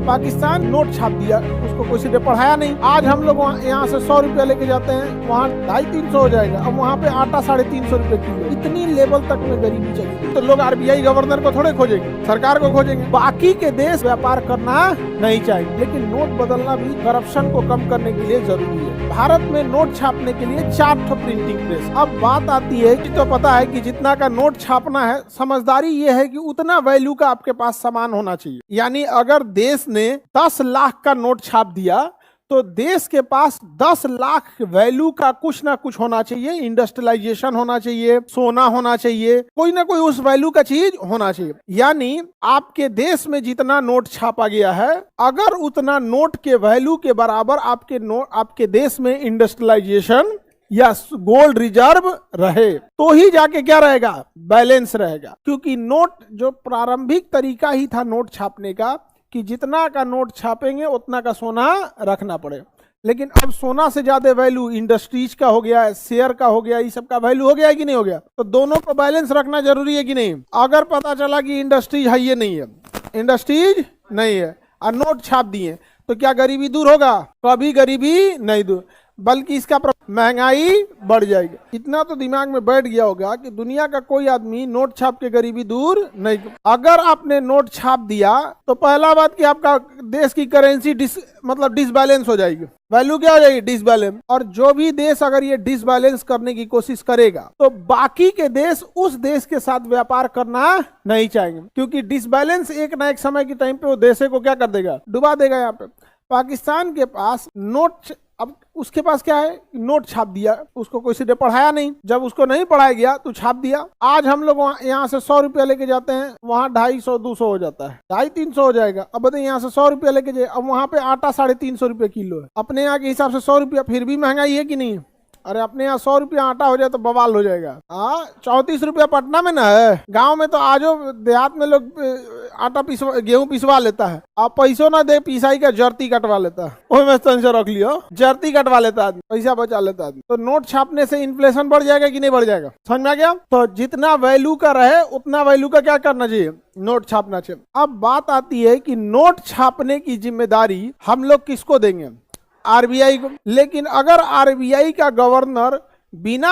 Pakistan note छाप दिया, उसको किसी ने पढ़ाया नहीं। आज हम लोग यहाँ से 100 रुपया लेके जाते हैं, वहाँ 250-300 हो जाएगा। अब वहाँ पे आटा 350 रुपए किलो। इतनी लेवल तक में गरीबी चली गई। तो लोग आरबीआई गवर्नर को थोड़े खोजेंगे, सरकार को खोजेंगे। बाकी के देश व्यापार करना नहीं चाहिए, लेकिन नोट बदलना भी करप्शन को कम करने के लिए जरूरी है। भारत में नोट छापने के लिए 4 प्रिंटिंग प्रेस। अब बात आती है कि तो पता है कि जितना का नोट छापना है, समझदारी ये है कि उतना वैल्यू का आपके पास सामान होना चाहिए। यानी अगर देश ने 10 लाख का नोट छाप दिया तो देश के पास 10 लाख वैल्यू का कुछ ना कुछ होना चाहिए। इंडस्ट्रियलाइजेशन होना चाहिए, सोना होना चाहिए, कोई ना कोई उस वैल्यू का चीज होना चाहिए। यानी आपके देश में जितना नोट छापा गया है, अगर उतना नोट के वैल्यू के बराबर आपके देश में इंडस्ट्रियलाइजेशन या गोल्ड रिजर्व रहे, तो ही जाके क्या रहेगा, बैलेंस रहेगा। क्योंकि नोट जो प्रारंभिक तरीका ही था नोट छापने का कि जितना का नोट छापेंगे उतना का सोना रखना पड़े, लेकिन अब सोना से ज्यादा वैल्यू इंडस्ट्रीज का हो गया है, शेयर का हो गया, ये सब का वैल्यू हो गया है कि नहीं हो गया। तो दोनों को बैलेंस रखना जरूरी है कि नहीं। अगर पता चला कि इंडस्ट्रीज है, ये नहीं है, इंडस्ट्रीज नहीं है और नोट छाप दिए, तो क्या गरीबी दूर होगा? कभी गरीबी नहीं दूर, बल्कि इसका महंगाई बढ़ जाएगी। इतना तो दिमाग में बैठ गया होगा कि दुनिया का कोई आदमी नोट छाप के गरीबी दूर नहीं। अगर आपने नोट छाप दिया तो पहला बात कि आपका देश की करेंसी डिसबैलेंस हो जाएगी, वैल्यू क्या हो जाएगी, डिसबैलेंस। और जो भी देश अगर ये डिसबैलेंस करने की कोशिश करेगा तो बाकी के देश उस देश के साथ व्यापार करना नहीं चाहेंगे, क्योंकि डिसबैलेंस एक ना एक समय के टाइम पे वो देश को क्या कर देगा, डुबा देगा। यहाँ पे पाकिस्तान के पास नोट, अब उसके पास क्या है, नोट छाप दिया, उसको किसी ने पढ़ाया नहीं। जब उसको नहीं पढ़ाया गया तो छाप दिया। आज हम लोग यहाँ से 100 रुपया लेके जाते हैं, वहाँ 250-200 हो जाता है, 250-300 हो जाएगा। अब बताइए यहाँ से 100 रुपया लेके जाए, अब वहाँ पे आटा 350 रुपये किलो है। अपने यहाँ के हिसाब से 100 रुपया फिर भी महंगाई है कि नहीं? अरे अपने यहाँ 100 रुपया आटा हो जाए तो बवाल हो जाएगा। 34 रुपया पटना में ना है, गांव में तो आजो देहात में लोग आटा गेहूं पिसवा लेता है, आप पैसों ना दे पिसाई का जर्ती कटवा लेता है। ओह मैं टेंशन रख लियो, जर्ती कटवा लेता आदमी, पैसा बचा लेता आदमी। तो नोट छापने से इन्फ्लेशन बढ़ जाएगा कि नहीं बढ़ जाएगा? समझ में आ गया? तो जितना वैल्यू का रहे उतना वैल्यू का क्या करना चाहिए, नोट छापना चाहिए। अब बात आती है कि नोट छापने की जिम्मेदारी हम लोग किसको देंगे, आरबीआई को। लेकिन अगर आरबीआई का गवर्नर बिना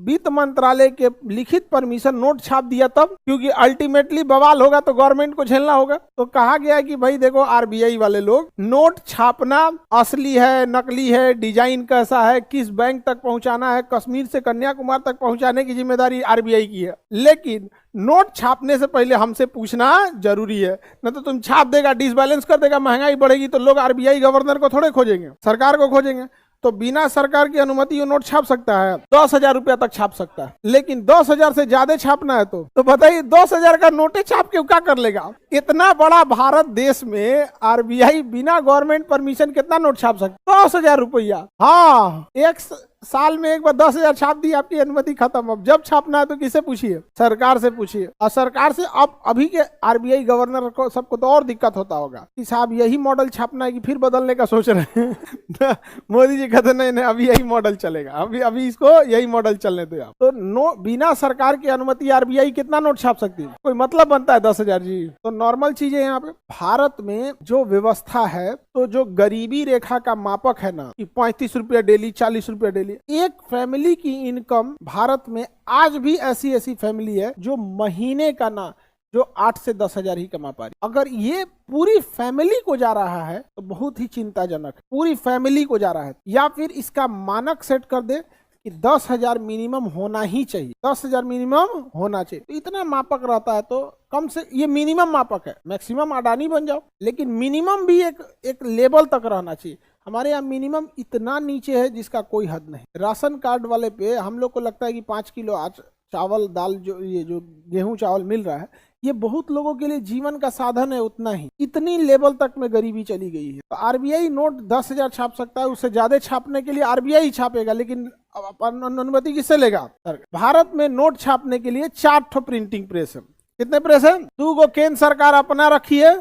वित्त मंत्रालय के लिखित परमिशन नोट छाप दिया तब, क्योंकि अल्टीमेटली बवाल होगा तो गवर्नमेंट को झेलना होगा। तो कहा गया है कि भाई देखो आरबीआई वाले लोग, नोट छापना असली है नकली है, डिजाइन कैसा है, किस बैंक तक पहुंचाना है, कश्मीर से कन्याकुमारी तक पहुंचाने की जिम्मेदारी आरबीआई की है। लेकिन नोट छापने से पहले हमसे पूछना जरूरी है, न तो तुम छाप देगा डिसबैलेंस कर देगा, महंगाई बढ़ेगी तो लोग आरबीआई गवर्नर को थोड़े खोजेंगे, सरकार को खोजेंगे। तो बिना सरकार की अनुमति वो नोट छाप सकता है, 10,000 रुपया तक छाप सकता है। लेकिन 10,000 से ज्यादा छापना है तो बताइए 10,000 का नोटे छाप के क्या कर लेगा? इतना बड़ा भारत देश में आरबीआई बिना गवर्नमेंट परमिशन कितना नोट छाप सकता? 10,000 रुपया। हाँ, एक साल में एक बार 10,000 छाप दी, आपकी अनुमति खत्म। अब जब छापना है तो किससे पूछिए, सरकार से पूछिए। और सरकार से अब अभी के आरबीआई गवर्नर को सबको तो और दिक्कत होता होगा कि साहब यही मॉडल छापना है कि फिर बदलने का सोच रहे हैं। मोदी जी कहते नहीं अभी यही मॉडल चलेगा, अभी इसको यही मॉडल चलने दो आप। तो बिना सरकार की अनुमति आरबीआई कितना नोट छाप सकती है? कोई मतलब बनता है 10,000 जी? तो नॉर्मल चीज है यहाँ पे। भारत में जो व्यवस्था है, तो जो गरीबी रेखा का मापक है ना कि 35 रुपया डेली, 40 रुपया डेली, एक फैमिली की इनकम भारत में आज भी ऐसी फैमिली है जो महीने का ना जो 8 से 10,000 ही कमा पा रही। अगर ये पूरी फैमिली को जा रहा है तो बहुत ही चिंताजनक है, पूरी फैमिली को जा रहा है। या फिर इसका मानक सेट कर दे कि 10,000 मिनिमम होना ही चाहिए, 10,000 मिनिमम होना चाहिए। तो इतना मापक रहता है तो कम से, ये मिनिमम मापक है, मैक्सिमम अडानी बन जाओ, लेकिन मिनिमम भी एक लेवल तक रहना चाहिए। हमारे यहाँ मिनिमम इतना नीचे है जिसका कोई हद नहीं। राशन कार्ड वाले पे हम लोग को लगता है कि 5 किलो आज चावल दाल जो गेहूं चावल मिल रहा है, ये बहुत लोगों के लिए जीवन का साधन है, उतना ही। इतनी लेवल तक में गरीबी चली गई है। तो आरबीआई नोट 10,000 छाप सकता है, उससे ज्यादा छापने के लिए आरबीआई छापेगा, लेकिन अनुमति किससे लेगा? भारत में नोट छापने के लिए 4 प्रिंटिंग प्रेस है। कितने प्रेस है? 2 केंद्र सरकार अपना रखी है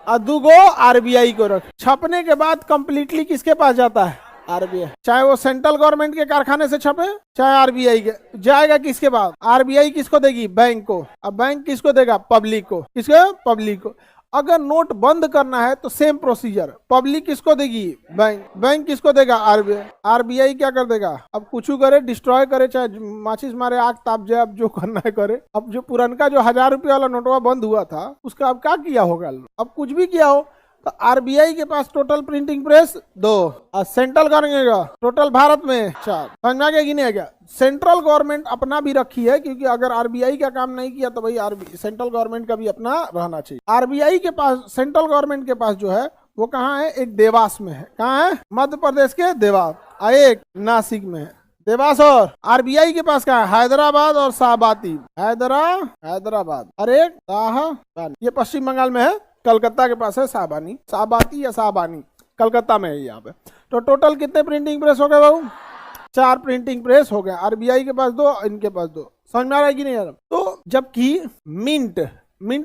और 2 आरबीआई को रख। छपने के बाद कंप्लीटली किसके पास जाता है? आरबीआई। चाहे वो सेंट्रल गवर्नमेंट के कारखाने से छपे, चाहे आरबीआई के, जाएगा किसके बाद? आरबीआई किसको देगी? बैंक को। अब बैंक किसको देगा? पब्लिक को। किसको? पब्लिक को। अगर नोट बंद करना है तो सेम प्रोसीजर, पब्लिक किसको देगी? बैंक। बैंक किसको देगा? आरबीआई। आरबीआई क्या कर देगा? अब कुछ करे, डिस्ट्रॉय करे, चाहे माचिस मारे, आग ताप जाए, अब जो करना है करे। अब जो पुरानका जो 1000 रुपया वाला नोटवा बंद हुआ था उसका अब क्या किया होगा? अब कुछ भी किया हो तो आरबीआई के पास टोटल प्रिंटिंग प्रेस 2 और सेंट्रल करेंगे टोटल भारत में 4। समझ में आ गया कि नहीं आ गया? सेंट्रल गवर्नमेंट अपना भी रखी है, क्योंकि अगर आरबीआई का काम नहीं किया तो भाई सेंट्रल गवर्नमेंट का भी अपना रहना चाहिए। आरबीआई के पास, सेंट्रल गवर्नमेंट के पास जो है वो कहाँ है? एक देवास में है। कहाँ है? मध्य प्रदेश के देवास, और एक नासिक में है। देवास। और आरबीआई के पास कहाँ है? हैदराबाद और शाहबादी। हैदराबाद और एक शाहबानी, ये पश्चिम बंगाल में है। कलकत्ता के पास है शाहबादी या शाहबानी, कलकत्ता में है यहाँ पे। तो टोटल कितने प्रिंटिंग प्रेस हो गए बाबू? 4 प्रिंटिंग प्रेस हो गए। आरबीआई के पास 2, इनके पास 2। समझ में आ रहा है कि नहीं आ रहा? तो जबकि मिंट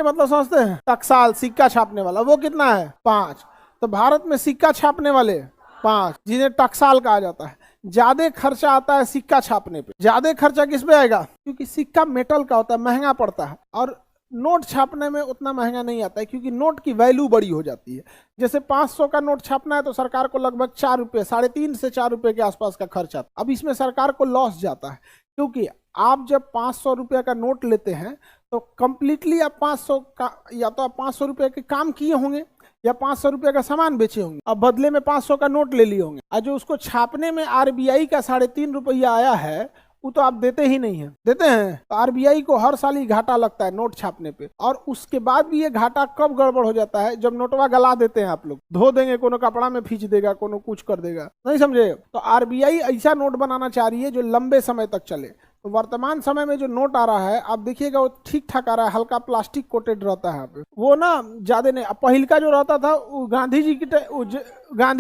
मतलब समझते हैं? टकसाल, सिक्का छापने वाला, वो कितना है? 5। तो भारत में सिक्का छापने वाले 5, जिन्हें टकसाल कहा जाता है। ज्यादा खर्चा आता है सिक्का छापने पे। ज्यादा खर्चा किस पे आएगा? क्योंकि सिक्का मेटल का होता है, महंगा पड़ता है, और नोट छापने में उतना महंगा नहीं आता है, क्योंकि नोट की वैल्यू बड़ी हो जाती है। जैसे 500 का नोट छापना है तो सरकार को लगभग 4 रुपये, 3.5 से 4 रुपये के आसपास का खर्च आता है। अब इसमें सरकार को लॉस जाता है, क्योंकि आप जब 500 रुपये का नोट लेते हैं तो कंप्लीटली आप 500 का, या तो आप 500 रुपये के काम किए होंगे या 500 रुपये का सामान बेचे होंगे, अब बदले में 500 का नोट ले लिए होंगे। और जो उसको छापने में आरबीआई का 3.5 रुपया आया है वो तो आप देते ही नहीं है। देते हैं? तो आरबीआई को हर साल ही घाटा लगता है नोट छापने पे, और उसके बाद भी ये घाटा कब गड़बड़ हो जाता है? जब नोटवा गला देते हैं आप लोग, धो देंगे, कोनो कपड़ा में खींच देगा, कोनो कुछ कर देगा, नहीं समझे? तो आरबीआई ऐसा नोट बनाना चाह रही है जो लंबे समय तक चले। तो वर्तमान समय में जो नोट आ रहा है आप देखिएगा वो ठीक ठाक आ रहा है, हल्का प्लास्टिक कोटेड रहता है यहाँ पे, वो ना ज्यादा नहीं। पहिल का जो रहता था वो गांधी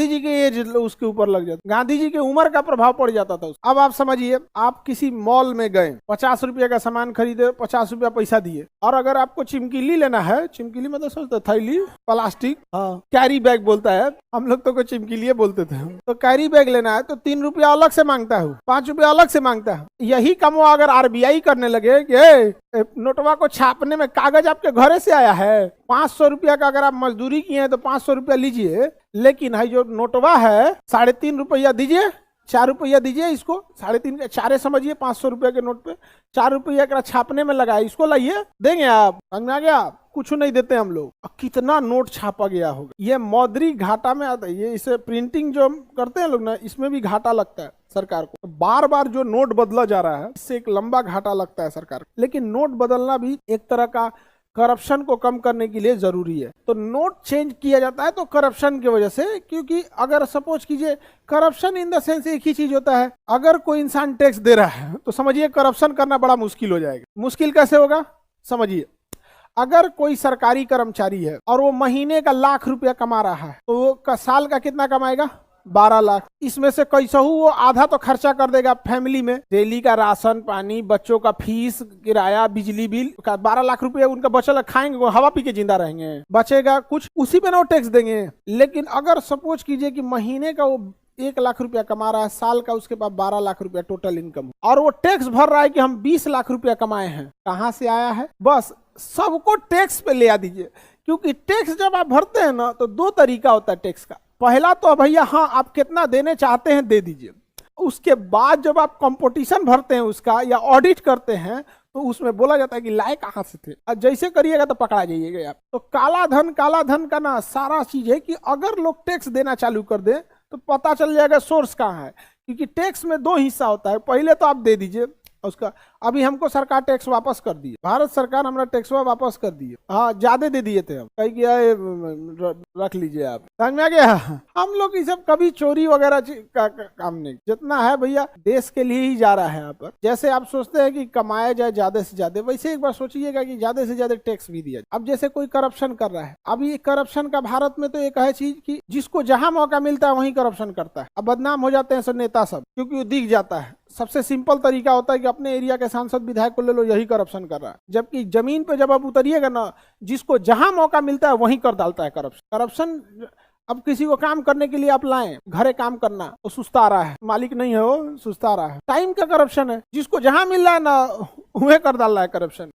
जी के एज उसके ऊपर लग जाता, गांधी जी के उम्र का प्रभाव पड़ जाता था। अब आप समझिए, आप किसी मॉल में गए, 50 रुपये का सामान खरीदे, 50 रुपया पैसा दिए, और अगर आपको चिमकीली लेना है, चिमकीली मतलब सोचते थैली, प्लास्टिक, कैरी बैग बोलता है, हम लोग तो चिमकीलिए बोलते थे। तो कैरी बैग लेना है तो 3 रुपया अलग से मांगता है, 5 रुपया अलग से मांगता है। यही काम वो अगर आरबीआई करने लगे कि नोटवा को छापने में कागज आपके घरे से आया है, 500 रुपया का अगर आप मजदूरी किए हैं तो 500 रुपया लीजिए, लेकिन है जो नोटवा है 3.5 रुपया दीजिए, 4 रुपया दीजिए, इसको 3.5 4 समझिए, 500 रुपया के नोट पे 4 रुपया छापने में लगाए, इसको लाइए, देंगे आप? समझ में आ गया? कुछ नहीं देते हम लोग। कितना नोट छापा गया होगा, ये मौद्रिक घाटा में आता है। ये इसे प्रिंटिंग जो करते हैं लोग ना, इसमें भी घाटा लगता है सरकार को। बार बार जो नोट बदला जा रहा है, इससे एक लंबा घाटा लगता है सरकार को। लेकिन नोट बदलना भी एक तरह का करप्शन को कम करने के लिए जरूरी है। तो नोट चेंज किया जाता है तो करप्शन की वजह से, क्योंकि अगर सपोज कीजिए, करप्शन इन द सेंस एक ही चीज होता है, अगर कोई इंसान टैक्स दे रहा है तो समझिए करप्शन करना बड़ा मुश्किल हो जाएगा। मुश्किल कैसे होगा? समझिए, अगर कोई सरकारी कर्मचारी है और वो महीने का लाख रुपया कमा रहा है, तो वो साल का कितना कमाएगा? 12 लाख। इसमें से कैसहू वो आधा तो खर्चा कर देगा फैमिली में, डेली का राशन पानी, बच्चों का फीस, किराया, बिजली बिल, 12 लाख रुपया उनका बचल, खाएंगे वो, हवा पी के जिंदा रहेंगे, बचेगा कुछ, उसी पे ना वो टैक्स देंगे। लेकिन अगर सपोज कीजिए कि महीने का वो 1 लाख रुपया कमा रहा है, साल का उसके पास 12 लाख रुपया टोटल इनकम, और वो टैक्स भर रहा है कि हम 20 लाख रुपया कमाए हैं। कहां से आया है? बस सबको टैक्स पे ले आ दीजिए, क्योंकि टैक्स जब आप भरते हैं ना तो 2 तरीका होता है टैक्स का। पहला तो भैया हाँ आप कितना देने चाहते हैं दे दीजिए, उसके बाद जब आप कंपटीशन भरते हैं उसका या ऑडिट करते हैं तो उसमें बोला जाता है कि लाए कहाँ से थे, और जैसे करिएगा तो पकड़ा जाइएगा आप। तो काला धन का ना सारा चीज है कि अगर लोग टैक्स देना चालू कर दे तो पता चल जाएगा सोर्स कहाँ है, क्योंकि टैक्स में 2 हिस्सा होता है। पहले तो आप दे दीजिए उसका, अभी हमको सरकार टैक्स वापस कर दी है, भारत सरकार हमारा टैक्स वापस कर दी है। हाँ ज्यादा दे दिए थे हम, कही किया रख लीजिए आप। समझ में आ गया? हम लोग ये सब कभी चोरी वगैरह का काम नहीं, जितना है भैया देश के लिए ही जा रहा है यहाँ पर। जैसे आप सोचते हैं कि कमाया जाए ज्यादा से ज्यादा, वैसे एक बार सोचिएगा कि ज्यादा से ज्यादा टैक्स भी दिया। अब जैसे कोई करप्शन कर रहा है, अभी करप्शन का भारत में तो एक है चीज कि जिसको जहां मौका मिलता है वहीं करप्शन करता है। अब बदनाम हो जाते हैं सब नेता सब, क्योंकि वो दिख जाता है। सबसे सिंपल तरीका होता है कि अपने एरिया के सांसद विधायक को ले लो, यही करप्शन कर रहा है। जबकि जमीन पे जब आप उतरिएगा ना, जिसको जहां मौका मिलता है वहीं कर डालता है करप्शन। अब किसी को काम करने के लिए आप लाएं, घरे काम करना, वो सुस्ता रहा है, मालिक नहीं है वो सुस्ता रहा है, टाइम का करप्शन है। जिसको जहां मिल रहा है ना वह कर डाल रहा है करप्शन।